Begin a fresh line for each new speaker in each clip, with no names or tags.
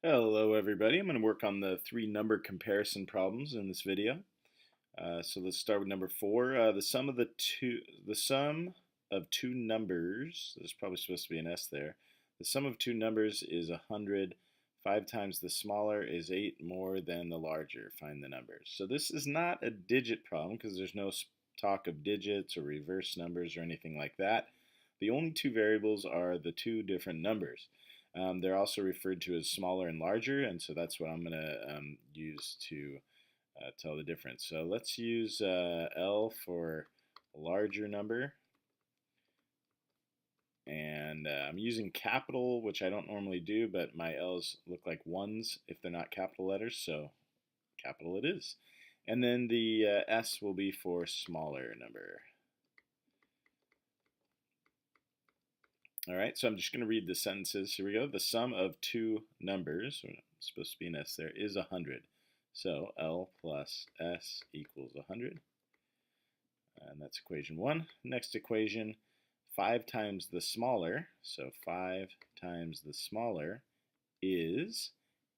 Hello everybody, I'm going to work on the three number comparison problems in this video. So let's start with number 4. The sum of two numbers, there's probably supposed to be an S there. The sum of two numbers is 100. 5 times the smaller is 8 more than the larger. Find the numbers. So this is not a digit problem because there's no talk of digits or reverse numbers or anything like that. The only two variables are the two different numbers. They're also referred to as smaller and larger, and so that's what I'm going to use to tell the difference. So let's use L for a larger number, and I'm using capital, which I don't normally do, but my L's look like ones if they're not capital letters, so capital it is. And then the S will be for smaller number. All right, so I'm just going to read the sentences. Here we go. The sum of two numbers, or supposed to be an S there, is 100. So L plus S equals 100. And that's equation 1. Next equation, 5 times the smaller, so 5 times the smaller is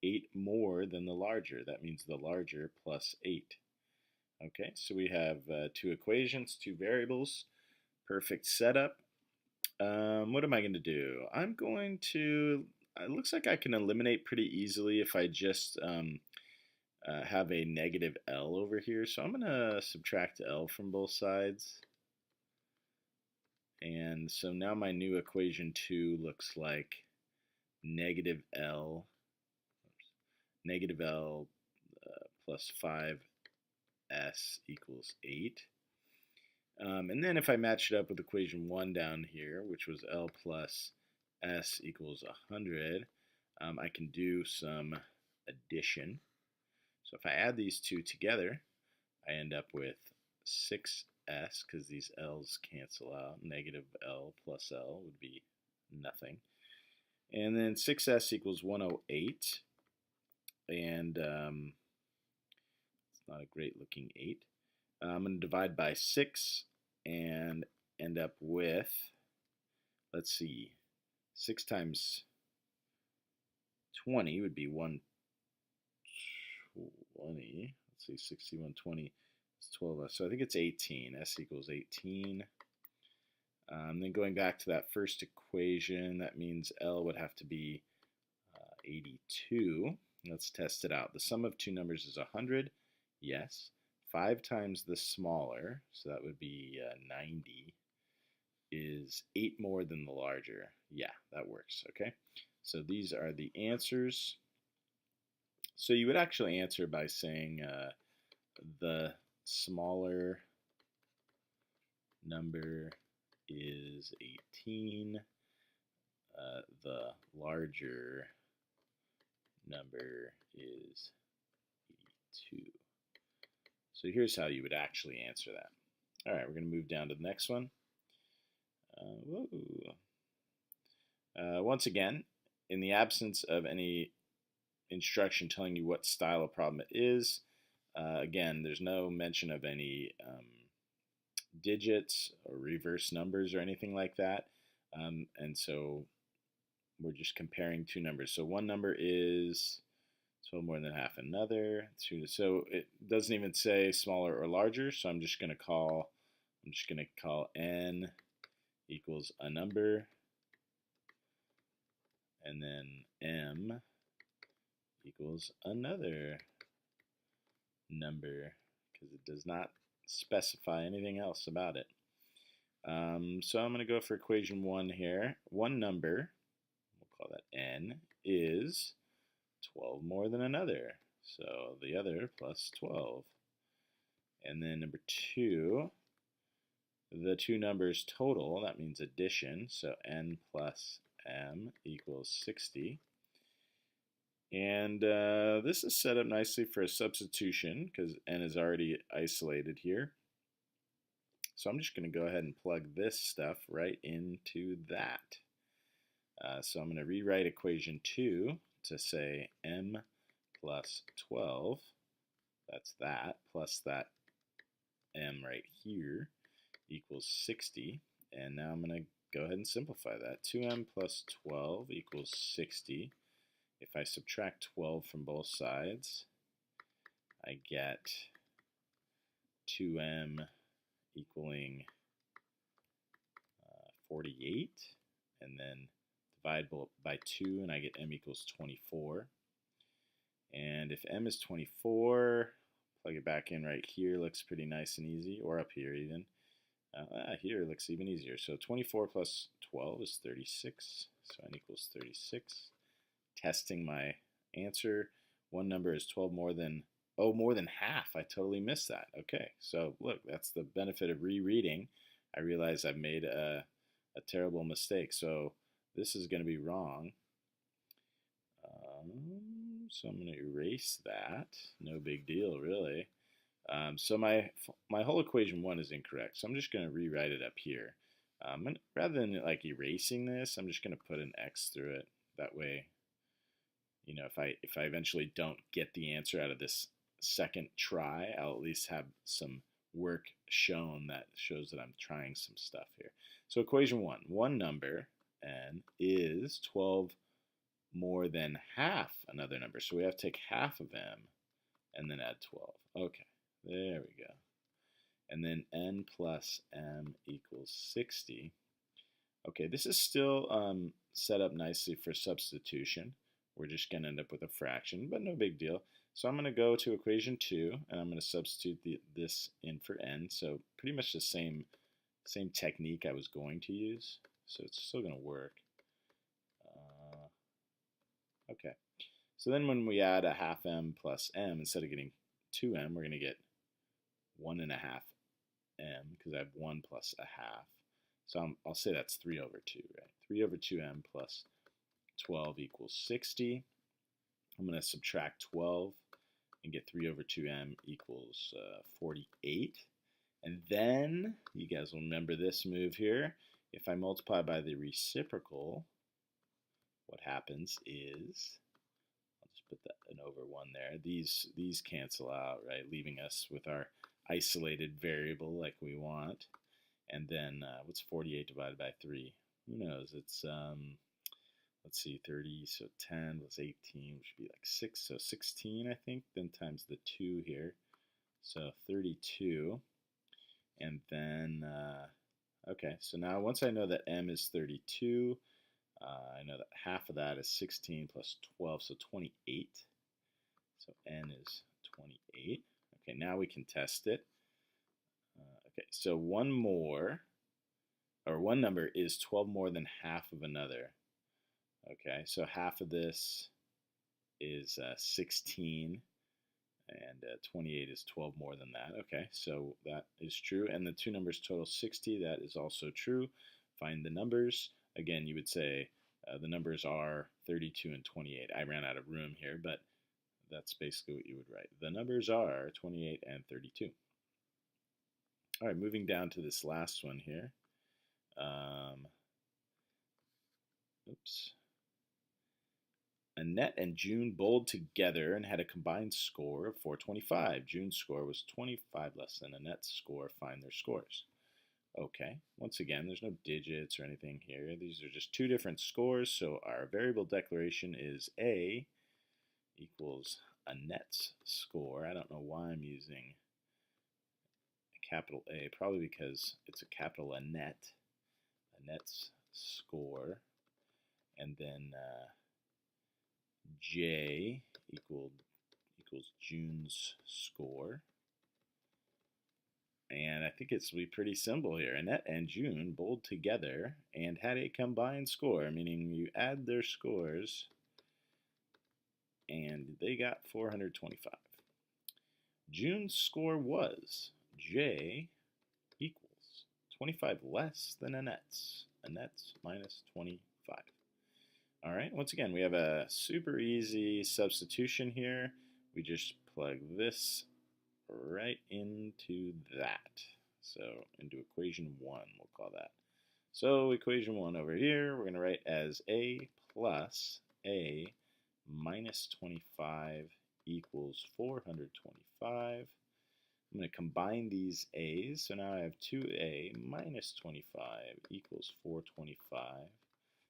8 more than the larger. That means the larger plus 8. Okay, so we have two equations, two variables, perfect setup. What am I going to do? It looks like I can eliminate pretty easily if I just have a negative L over here. So I'm going to subtract L from both sides. And so now my new equation 2 looks like negative L plus 5S equals 8. And then if I match it up with equation 1 down here, which was L plus S equals 100, I can do some addition. So if I add these two together, I end up with 6S, because these L's cancel out. Negative L plus L would be nothing. And then 6S equals 108. And it's not a great looking 8. I'm going to divide by 6 and end up with, let's see, 6 times 20 would be 120. Let's see, 60, 120 is 12. So I think it's 18. S equals 18. Then going back to that first equation, that means L would have to be 82. Let's test it out. The sum of two numbers is 100. Yes. 5 times the smaller, so that would be 90, is 8 more than the larger. Yeah, that works, okay? So these are the answers. So you would actually answer by saying the smaller number is 18, the larger number is 82. So here's how you would actually answer that. All right, we're going to move down to the next one. Once again, in the absence of any instruction telling you what style of problem it is, again, there's no mention of any digits or reverse numbers or anything like that. And so we're just comparing two numbers. So one number is 12 more than half another. So it doesn't even say smaller or larger. So I'm just going to call n equals a number, and then m equals another number, because it does not specify anything else about it. So I'm going to go for equation 1 here. One number, we'll call that n, is 12 more than another, so the other plus 12. And then number 2, the two numbers total, that means addition, so n plus m equals 60. And this is set up nicely for a substitution because n is already isolated here. So I'm just going to go ahead and plug this stuff right into that. So I'm going to rewrite equation 2 to say m plus 12, that's that, plus that m right here, equals 60. And now I'm going to go ahead and simplify that. 2m plus 12 equals 60. if I subtract 12 from both sides, I get 2m equaling 48, and then divide by 2, and I get m equals 24. And if m is 24, plug it back in right here, looks pretty nice and easy, or up here even. Here it looks even easier. So 24 plus 12 is 36, so n equals 36. Testing my answer. One number is 12 more than, oh, more than half. I totally missed that. Okay, so look, that's the benefit of rereading. I realize I've made a terrible mistake, so this is going to be wrong. So I'm going to erase that. No big deal, really. So my whole equation 1 is incorrect, so I'm just going to rewrite it up here. And rather than like erasing this, I'm just going to put an X through it. That way, you know, if I eventually don't get the answer out of this second try, I'll at least have some work shown that shows that I'm trying some stuff here. So equation 1, one number, n, is 12 more than half another number. So we have to take half of m and then add 12. Okay, there we go. And then n plus m equals 60. Okay, this is still set up nicely for substitution. We're just going to end up with a fraction, but no big deal. So I'm going to go to equation 2, and I'm going to substitute this in for n. So pretty much the same technique I was going to use. So it's still going to work. Okay. So then when we add a half m plus m, instead of getting 2m, we're going to get 1 and a half m, because I have 1 plus a half. So I'll say that's 3 over 2, right? 3 over 2m plus 12 equals 60. I'm going to subtract 12 and get 3 over 2m equals 48. And then, you guys will remember this move here. If I multiply by the reciprocal, what happens is, I'll just put an over 1 there. These cancel out, right? Leaving us with our isolated variable like we want. And then, what's 48 divided by 3? Who knows? It's, let's see, 30, so 10 plus 18, which should be like 6. So 16, I think, then times the 2 here. So 32. And then, okay, so now once I know that m is 32, I know that half of that is 16 plus 12, so 28. So n is 28. Okay, now we can test it. Okay, so one number is 12 more than half of another. Okay, so half of this is 16, and 28 is 12 more than that. Okay, so that is true. And the two numbers total 60. That is also true. Find the numbers. Again, you would say the numbers are 32 and 28. I ran out of room here, but that's basically what you would write. The numbers are 28 and 32. All right, moving down to this last one here. Oops. Annette and June bowled together and had a combined score of 425. June's score was 25 less than Annette's score. Find their scores. Okay, once again, there's no digits or anything here. These are just two different scores, so our variable declaration is A equals Annette's score. I don't know why I'm using a capital A, probably because it's a capital Annette. Annette's score. And then J equals June's score. And I think it's pretty simple here. Annette and June bowled together and had a combined score, meaning you add their scores, and they got 425. June's score was J equals 25 less than Annette's. Annette's minus 25. All right, once again, we have a super easy substitution here. We just plug this right into that. So into equation 1, we'll call that. So equation 1 over here, we're going to write as A plus A minus 25 equals 425. I'm going to combine these A's. So now I have 2A minus 25 equals 425.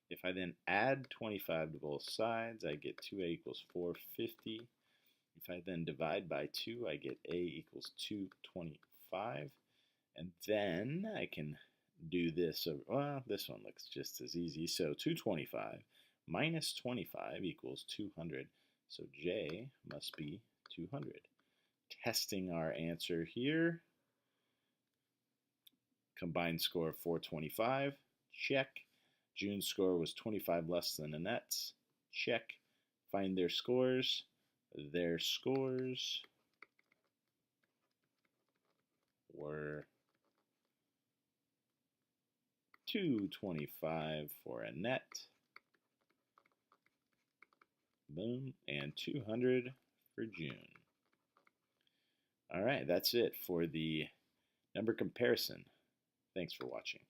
If I then add 25 to both sides, I get 2a equals 450. If I then divide by 2, I get a equals 225. And then I can do this. Well, this one looks just as easy. So 225 minus 25 equals 200. So J must be 200. Testing our answer here. Combined score of 425. Check. June's score was 25 less than Annette's. Check. Find their scores. Their scores were 225 for Annette. Boom. And 200 for June. All right, that's it for the number comparison. Thanks for watching.